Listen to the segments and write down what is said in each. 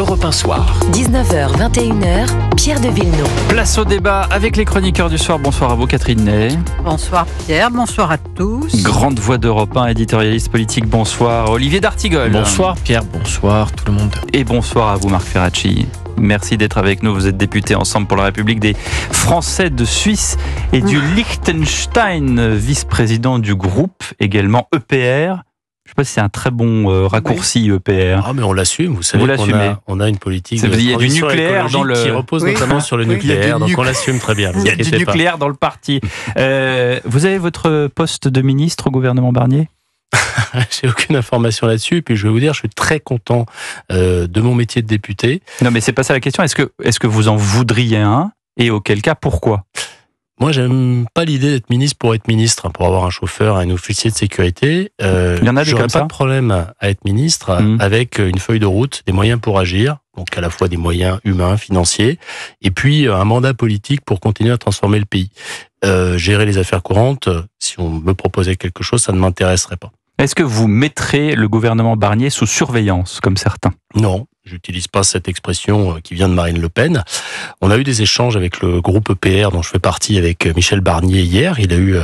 Europe 1 Soir. 19h, 21h, Pierre de Villeneuve. Place au débat avec les chroniqueurs du soir. Bonsoir à vous, Catherine Ney. Bonsoir Pierre, bonsoir à tous. Grande voix d'Europe 1, éditorialiste politique. Bonsoir Olivier D'Artigol. Bonsoir Pierre, bonsoir tout le monde. Et bonsoir à vous Marc Ferracci. Merci d'être avec nous. Vous êtes député Ensemble pour la République des Français de Suisse et du Liechtenstein, vice-président du groupe, également EPR. Je ne sais pas si c'est un très bon raccourci EPR. Ah mais on l'assume, vous savez qu'on a une politique il y a du nucléaire dans le... qui repose notamment sur le nucléaire, donc on l'assume très bien. Il y a du nucléaire dans le parti. Vous avez votre poste de ministre au gouvernement Barnier ? J'ai aucune information là-dessus, et puis je vais vous dire, je suis très content de mon métier de député. Non mais c'est pas ça la question, est-ce que vous en voudriez un, et auquel cas, pourquoi ? Moi, j'aime pas l'idée d'être ministre pour être ministre, pour avoir un chauffeur, un officier de sécurité. Il y en a des j'aurais comme pas ça. de problème à être ministre avec une feuille de route, des moyens pour agir, donc à la fois des moyens humains, financiers, et puis un mandat politique pour continuer à transformer le pays. Gérer les affaires courantes, si on me proposait quelque chose, ça ne m'intéresserait pas. Est-ce que vous mettrez le gouvernement Barnier sous surveillance, comme certains ? Non. J'utilise pas cette expression qui vient de Marine Le Pen. On a eu des échanges avec le groupe EPR dont je fais partie avec Michel Barnier hier. Il a eu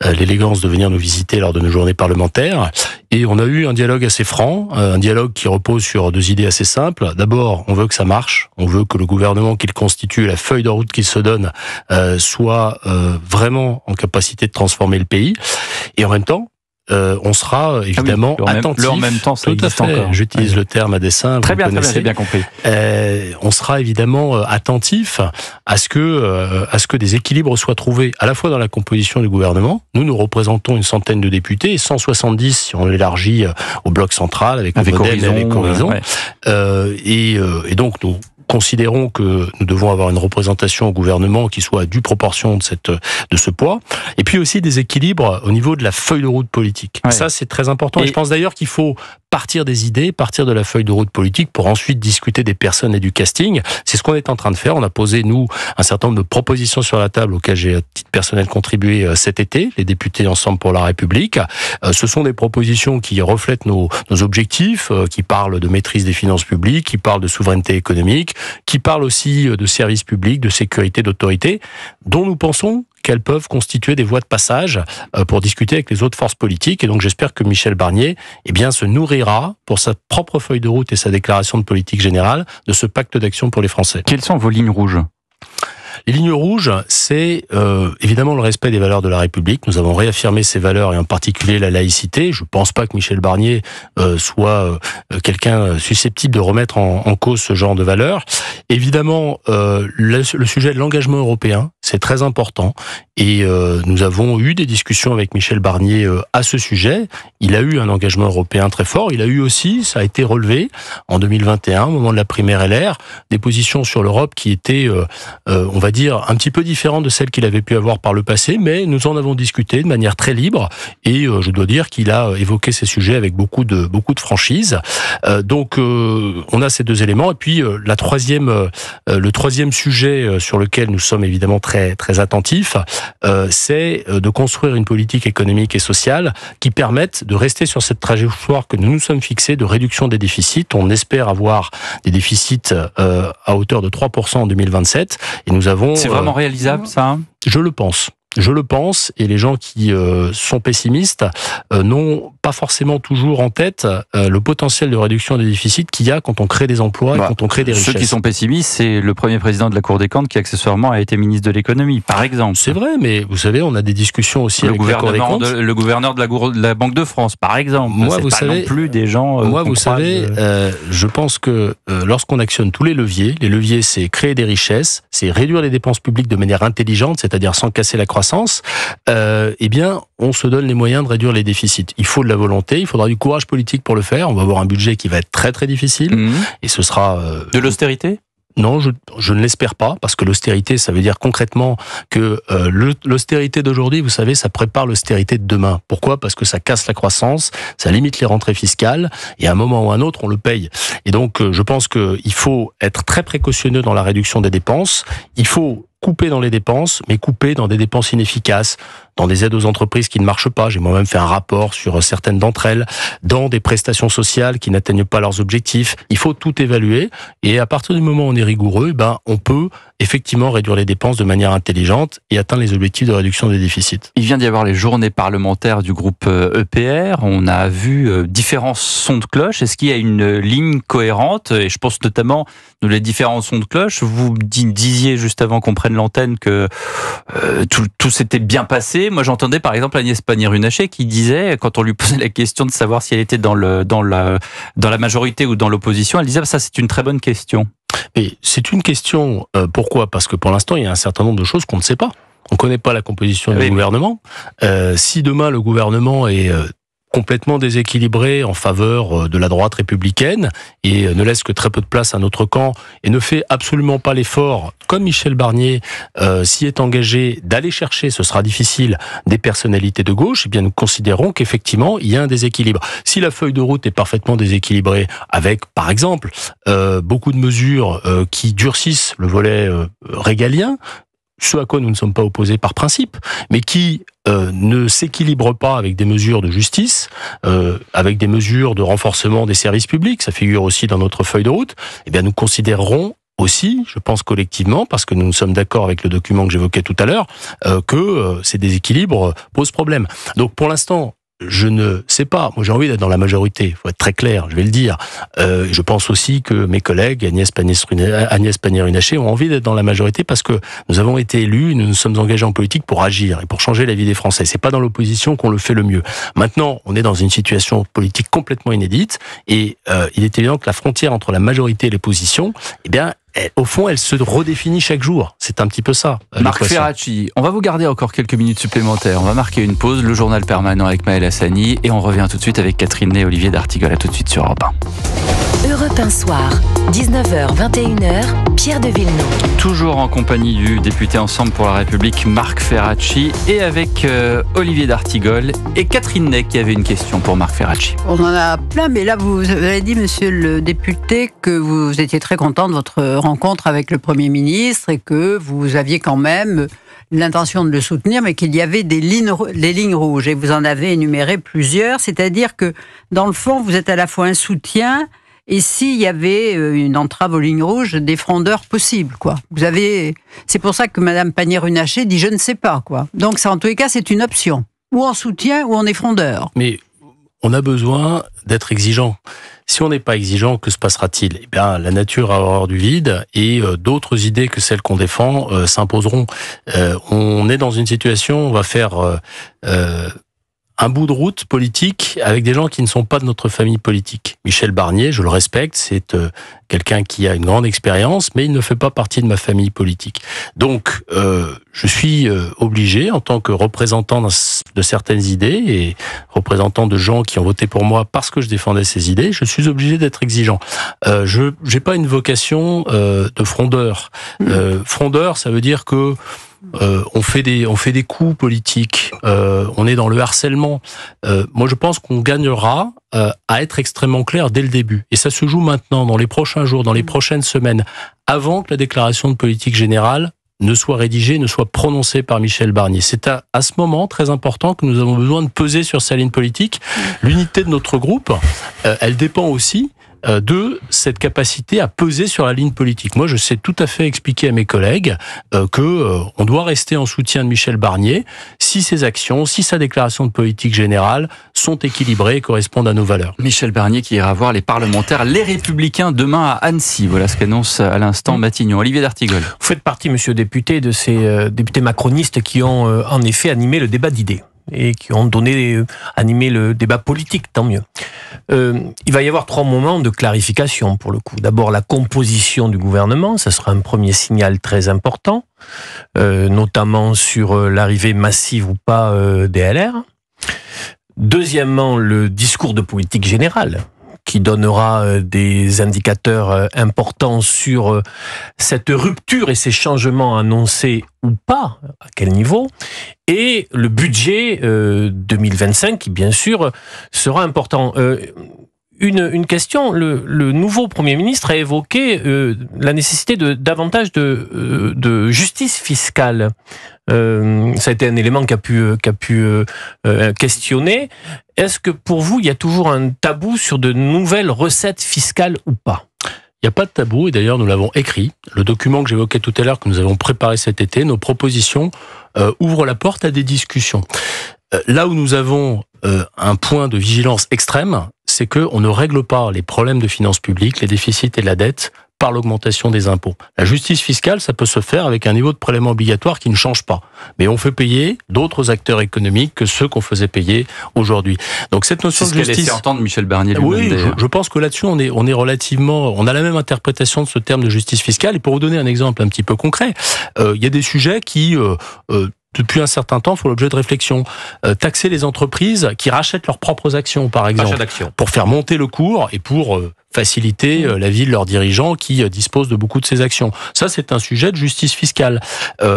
l'élégance de venir nous visiter lors de nos journées parlementaires. Et on a eu un dialogue assez franc, un dialogue qui repose sur deux idées assez simples. D'abord, on veut que ça marche. On veut que le gouvernement qu'il constitue, la feuille de route qu'il se donne, soit vraiment en capacité de transformer le pays. Et en même temps, on sera évidemment attentif. Le en même temps, ça tout à existe fait. encore. J'utilise le terme à dessein. Très bien, j'ai bien compris. On sera évidemment attentif à ce que des équilibres soient trouvés, à la fois dans la composition du gouvernement. Nous représentons une centaine de députés, et 170 si on l'élargit au bloc central avec Modem et avec Horizon. Et donc nous considérons que nous devons avoir une représentation au gouvernement qui soit à due proportion de ce poids, et puis aussi des équilibres au niveau de la feuille de route politique. Ouais. Ça, c'est très important. Et je pense d'ailleurs qu'il faut partir des idées, partir de la feuille de route politique pour ensuite discuter des personnes et du casting. C'est ce qu'on est en train de faire. On a posé, nous, un certain nombre de propositions sur la table auxquelles j'ai, à titre personnel, contribué cet été, les députés Ensemble pour la République. Ce sont des propositions qui reflètent nos objectifs, qui parlent de maîtrise des finances publiques, qui parlent de souveraineté économique, qui parlent aussi de services publics, de sécurité, d'autorité, dont nous pensons qu'elles peuvent constituer des voies de passage pour discuter avec les autres forces politiques. Et donc j'espère que Michel Barnier se nourrira pour sa propre feuille de route et sa déclaration de politique générale de ce pacte d'action pour les Français. Quelles sont vos lignes rouges ? Les lignes rouges, c'est évidemment le respect des valeurs de la République. Nous avons réaffirmé ces valeurs, et en particulier la laïcité. Je ne pense pas que Michel Barnier soit quelqu'un susceptible de remettre en cause ce genre de valeurs. Évidemment, le sujet de l'engagement européen, c'est très important. Et nous avons eu des discussions avec Michel Barnier à ce sujet. Il a eu un engagement européen très fort. Il a eu aussi, ça a été relevé en 2021, au moment de la primaire LR, des positions sur l'Europe qui étaient, on va dire, un petit peu différentes de celles qu'il avait pu avoir par le passé, mais nous en avons discuté de manière très libre, et je dois dire qu'il a évoqué ces sujets avec beaucoup de franchise. Donc, on a ces deux éléments. Et puis, le troisième sujet sur lequel nous sommes évidemment très, très attentifs, c'est de construire une politique économique et sociale qui permette de rester sur cette trajectoire que nous nous sommes fixés de réduction des déficits. On espère avoir des déficits à hauteur de 3% en 2027, et nous avons... C'est vraiment réalisable, ça ? Je le pense. Et les gens qui sont pessimistes n'ont pas forcément toujours en tête le potentiel de réduction des déficits qu'il y a quand on crée des emplois et quand on crée des richesses. Ceux qui sont pessimistes, c'est le premier président de la Cour des comptes qui accessoirement a été ministre de l'économie, par exemple. C'est vrai, mais vous savez, on a des discussions aussi avec la Cour des comptes. Le gouverneur de la Banque de France, par exemple. Moi, vous savez, non plus des gens... vous savez, je pense que lorsqu'on actionne tous les leviers, c'est créer des richesses, c'est réduire les dépenses publiques de manière intelligente, c'est-à-dire sans casser la croissance, on se donne les moyens de réduire les déficits. Il faut de la volonté, il faudra du courage politique pour le faire. On va avoir un budget qui va être très très difficile, et ce sera... De l'austérité ? Non, je ne l'espère pas, parce que l'austérité, ça veut dire concrètement que l'austérité d'aujourd'hui, vous savez, ça prépare l'austérité de demain. Pourquoi ? Parce que ça casse la croissance, ça limite les rentrées fiscales, et à un moment ou à un autre, on le paye. Et donc, je pense qu'il faut être très précautionneux dans la réduction des dépenses. Il faut couper dans les dépenses, mais couper dans des dépenses inefficaces, dans des aides aux entreprises qui ne marchent pas. J'ai moi-même fait un rapport sur certaines d'entre elles, dans des prestations sociales qui n'atteignent pas leurs objectifs. Il faut tout évaluer et à partir du moment où on est rigoureux, on peut effectivement réduire les dépenses de manière intelligente et atteindre les objectifs de réduction des déficits. Il vient d'y avoir les journées parlementaires du groupe EPR. On a vu différents sons de cloche. Est-ce qu'il y a une ligne cohérente? Et je pense notamment de les différents sons de cloche. Vous disiez juste avant qu'on prenne l'antenne que tout s'était bien passé. Moi, j'entendais par exemple Agnès Pannier-Runacher qui disait, quand on lui posait la question de savoir si elle était dans la majorité ou dans l'opposition, elle disait ça c'est une très bonne question. Mais c'est une question, pourquoi? Parce que pour l'instant, il y a un certain nombre de choses qu'on ne sait pas. On ne connaît pas la composition du gouvernement. Si demain le gouvernement est complètement déséquilibré en faveur de la droite républicaine et ne laisse que très peu de place à notre camp et ne fait absolument pas l'effort, comme Michel Barnier s'y est engagé, d'aller chercher, ce sera difficile, des personnalités de gauche, eh bien nous considérons qu'effectivement il y a un déséquilibre. Si la feuille de route est parfaitement déséquilibrée avec, par exemple, beaucoup de mesures qui durcissent le volet régalien, ce à quoi nous ne sommes pas opposés par principe, mais qui ne s'équilibre pas avec des mesures de justice, avec des mesures de renforcement des services publics, ça figure aussi dans notre feuille de route, eh bien nous considérerons aussi, je pense collectivement, parce que nous sommes d'accord avec le document que j'évoquais tout à l'heure, que ces déséquilibres posent problème. Donc pour l'instant, je ne sais pas. Moi, j'ai envie d'être dans la majorité. Il faut être très clair, je vais le dire. Je pense aussi que mes collègues, Agnès Pannier-Runacher, ont envie d'être dans la majorité parce que nous avons été élus, nous nous sommes engagés en politique pour agir et pour changer la vie des Français. C'est pas dans l'opposition qu'on le fait le mieux. Maintenant, on est dans une situation politique complètement inédite et il est évident que la frontière entre la majorité et l'opposition, eh bien, au fond, elle se redéfinit chaque jour. C'est un petit peu ça. Marc Ferracci, on va vous garder encore quelques minutes supplémentaires. On va marquer une pause, le journal permanent avec Maël Hassani et on revient tout de suite avec Catherine Ney et Olivier d'Artigol. À tout de suite sur Europe 1. Europe 1 soir, 19h, 21h, Pierre de Villeneuve. Toujours en compagnie du député Ensemble pour la République, Marc Ferracci, et avec Olivier d'Artigol et Catherine Ney qui avait une question pour Marc Ferracci. On en a plein, mais là, vous avez dit, monsieur le député, que vous étiez très content de votre rencontre avec le Premier ministre et que vous aviez quand même l'intention de le soutenir, mais qu'il y avait des lignes rouges. Et vous en avez énuméré plusieurs, c'est-à-dire que, dans le fond, vous êtes à la fois un soutien et s'il y avait une entrave aux lignes rouges, des frondeurs possibles, quoi. C'est pour ça que Madame Pannier-Runacher dit « je ne sais pas », quoi. Donc, ça, en tous les cas, c'est une option. Ou on soutient, ou on est frondeur. Mais on a besoin d'être exigeant. Si on n'est pas exigeant, que se passera-t-il? Eh bien, la nature a horreur du vide et d'autres idées que celles qu'on défend s'imposeront. On est dans une situation, on va faire un bout de route politique avec des gens qui ne sont pas de notre famille politique. Michel Barnier, je le respecte, c'est quelqu'un qui a une grande expérience, mais il ne fait pas partie de ma famille politique. Donc, je suis obligé, en tant que représentant de certaines idées et représentant de gens qui ont voté pour moi parce que je défendais ces idées, je suis obligé d'être exigeant. Je n'ai pas une vocation de frondeur. Frondeur, ça veut dire que on fait des coups politiques, on est dans le harcèlement. Moi, je pense qu'on gagnera à être extrêmement clair dès le début. Et ça se joue maintenant, dans les prochains jours, dans les prochaines semaines, avant que la déclaration de politique générale ne soit rédigée, ne soit prononcée par Michel Barnier. C'est à ce moment très important que nous avons besoin de peser sur sa ligne politique. L'unité de notre groupe, elle dépend aussi de cette capacité à peser sur la ligne politique. Moi, je sais tout à fait expliquer à mes collègues que on doit rester en soutien de Michel Barnier si ses actions, si sa déclaration de politique générale sont équilibrées et correspondent à nos valeurs. Michel Barnier qui ira voir les parlementaires, les Républicains, demain à Annecy. Voilà ce qu'annonce à l'instant Matignon. Olivier d'Artigol. Vous faites partie, monsieur le député, de ces députés macronistes qui ont en effet animé le débat d'idées et qui ont animé le débat politique, tant mieux. Il va y avoir 3 moments de clarification pour le coup. D'abord, la composition du gouvernement, ça sera un premier signal très important, notamment sur l'arrivée massive ou pas des LR. Deuxièmement, le discours de politique générale, qui donnera des indicateurs importants sur cette rupture et ces changements annoncés ou pas, à quel niveau, et le budget 2025 qui bien sûr sera important. une question. Le nouveau Premier ministre a évoqué la nécessité de davantage de justice fiscale. Ça a été un élément qu'a pu questionner. Est-ce que pour vous, il y a toujours un tabou sur de nouvelles recettes fiscales ou pas ? Il n'y a pas de tabou, et d'ailleurs nous l'avons écrit. Le document que j'évoquais tout à l'heure, que nous avons préparé cet été, nos propositions ouvrent la porte à des discussions. Là où nous avons un point de vigilance extrême, c'est qu'on ne règle pas les problèmes de finances publiques, les déficits et la dette, par l'augmentation des impôts. La justice fiscale, ça peut se faire avec un niveau de prélèvement obligatoire qui ne change pas. Mais on fait payer d'autres acteurs économiques que ceux qu'on faisait payer aujourd'hui. Donc cette notion de justice... C'est ce qu'a laissé entendre Michel Barnier lui-même. Oui, je pense que là-dessus, on est relativement... On a la même interprétation de ce terme de justice fiscale. Et pour vous donner un exemple un petit peu concret, il y a des sujets qui... depuis un certain temps, font l'objet de réflexion. Taxer les entreprises qui rachètent leurs propres actions, par exemple, pour faire monter le cours et pour faciliter la vie de leurs dirigeants qui disposent de beaucoup de ces actions. Ça, c'est un sujet de justice fiscale.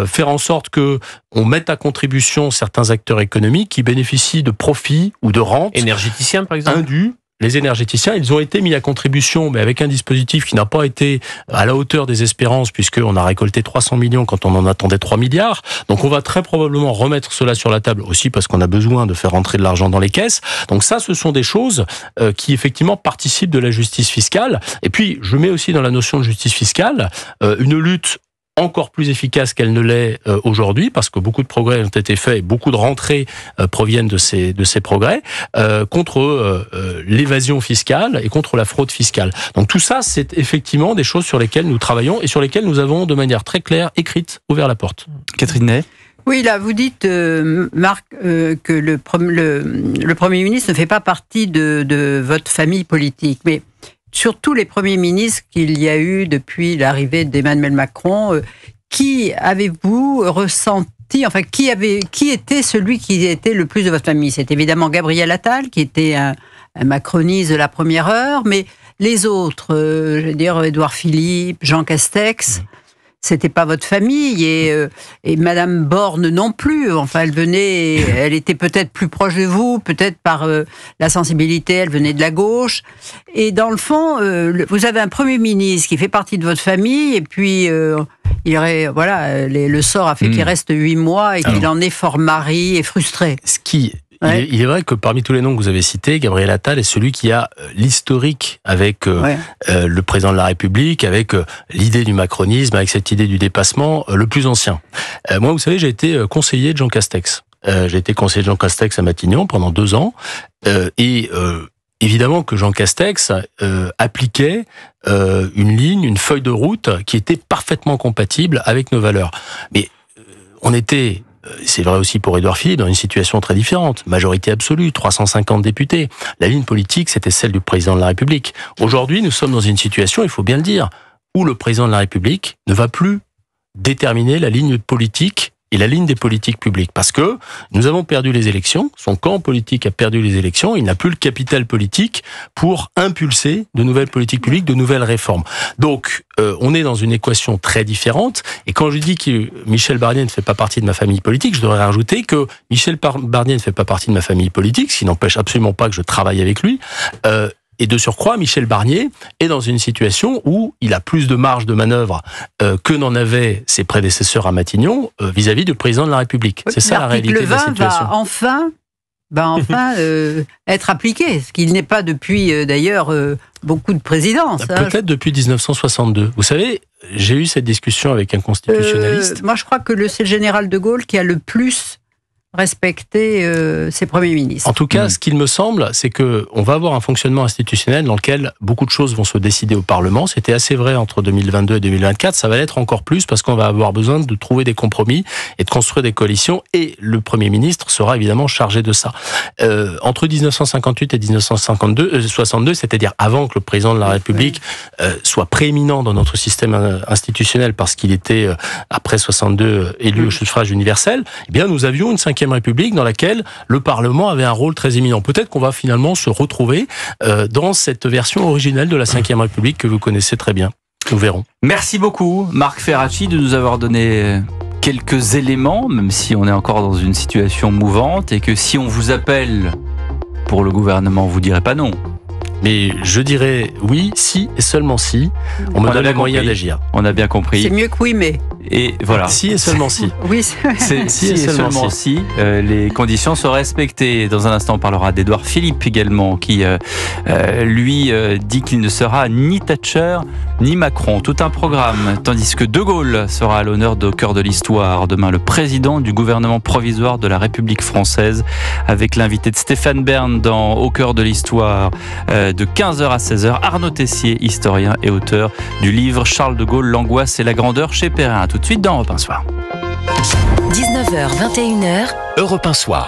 Faire en sorte que on mette à contribution certains acteurs économiques qui bénéficient de profits ou de rentes. Énergéticiens, par exemple. Indus. Les énergéticiens, ils ont été mis à contribution, mais avec un dispositif qui n'a pas été à la hauteur des espérances, puisqu'on a récolté 300 millions quand on en attendait 3 milliards. Donc on va très probablement remettre cela sur la table, aussi parce qu'on a besoin de faire rentrer de l'argent dans les caisses. Donc ça, ce sont des choses qui effectivement participent de la justice fiscale. Et puis, je mets aussi dans la notion de justice fiscale une lutte encore plus efficace qu'elle ne l'est aujourd'hui, parce que beaucoup de progrès ont été faits et beaucoup de rentrées proviennent de ces progrès, contre l'évasion fiscale et contre la fraude fiscale. Donc tout ça, c'est effectivement des choses sur lesquelles nous travaillons et sur lesquelles nous avons de manière très claire, écrite, ouvert la porte. Catherine Ney. Oui, là, vous dites, Marc, que le Premier ministre ne fait pas partie de votre famille politique, mais sur tous les premiers ministres qu'il y a eu depuis l'arrivée d'Emmanuel Macron, qui avez-vous ressenti, enfin, qui était celui qui était le plus de votre famille ? C'est évidemment Gabriel Attal, qui était un macroniste de la première heure, mais les autres, je veux dire, Édouard Philippe, Jean Castex... C'était pas votre famille et Madame Borne non plus. Enfin, elle était peut-être plus proche de vous, peut-être par la sensibilité, elle venait de la gauche. Et dans le fond, vous avez un Premier ministre qui fait partie de votre famille et puis le sort a fait qu'il reste 8 mois et qu'il en est fort marri et frustré. Il est vrai que parmi tous les noms que vous avez cités, Gabriel Attal est celui qui a l'historique avec le président de la République, avec l'idée du macronisme, avec cette idée du dépassement, le plus ancien. Moi, vous savez, j'ai été conseiller de Jean Castex. J'ai été conseiller de Jean Castex à Matignon pendant 2 ans. Évidemment que Jean Castex appliquait une ligne, une feuille de route qui était parfaitement compatible avec nos valeurs. Mais on était... C'est vrai aussi pour Édouard Philippe, dans une situation très différente. Majorité absolue, 350 députés. La ligne politique, c'était celle du président de la République. Aujourd'hui, nous sommes dans une situation, il faut bien le dire, où le président de la République ne va plus déterminer la ligne politique et la ligne des politiques publiques. Parce que nous avons perdu les élections, son camp politique a perdu les élections, il n'a plus le capital politique pour impulser de nouvelles politiques publiques, de nouvelles réformes. Donc, on est dans une équation très différente. Et quand je dis que Michel Barnier ne fait pas partie de ma famille politique, je devrais rajouter que Michel Barnier ne fait pas partie de ma famille politique, ce qui n'empêche absolument pas que je travaille avec lui. Et de surcroît, Michel Barnier est dans une situation où il a plus de marge de manœuvre que n'en avaient ses prédécesseurs à Matignon vis-à-vis du président de la République. C'est ça la réalité de la situation. Va enfin être appliqué, ce qu'il n'est pas depuis d'ailleurs beaucoup de présidences. Peut-être depuis 1962. Vous savez, j'ai eu cette discussion avec un constitutionnaliste. Moi, je crois que c'est le général de Gaulle qui a le plus respecter ses premiers ministres. En tout cas, ce qu'il me semble, c'est que on va avoir un fonctionnement institutionnel dans lequel beaucoup de choses vont se décider au Parlement. C'était assez vrai entre 2022 et 2024. Ça va l'être encore plus parce qu'on va avoir besoin de trouver des compromis et de construire des coalitions. Et le Premier ministre sera évidemment chargé de ça. Entre 1958 et 1962, c'est-à-dire avant que le président de la République soit prééminent dans notre système institutionnel parce qu'il était après 62 élu au suffrage universel, eh bien nous avions une 5e République dans laquelle le Parlement avait un rôle très éminent. Peut-être qu'on va finalement se retrouver dans cette version originelle de la 5e République que vous connaissez très bien. Nous verrons. Merci beaucoup, Marc Ferracci, de nous avoir donné quelques éléments, même si on est encore dans une situation mouvante et que si on vous appelle pour le gouvernement, vous direz pas non. Mais je dirais oui, si et seulement si on me donne les moyens d'agir. On a bien compris. C'est mieux que oui, mais. Et voilà. Si et seulement si. Oui, Si et seulement si les conditions sont respectées. Dans un instant, on parlera d'Édouard Philippe également, qui lui dit qu'il ne sera ni Thatcher ni Macron. Tout un programme. Tandis que De Gaulle sera à l'honneur au cœur de l'histoire. Demain, le président du gouvernement provisoire de la République française, avec l'invité de Stéphane Bern dans Au cœur de l'histoire, de 15h à 16h. Arnaud Tessier, historien et auteur du livre Charles de Gaulle, l'angoisse et la grandeur chez Perrin. Tout de suite dans Europe 1 Soir. 19h, 21h. Europe 1 Soir.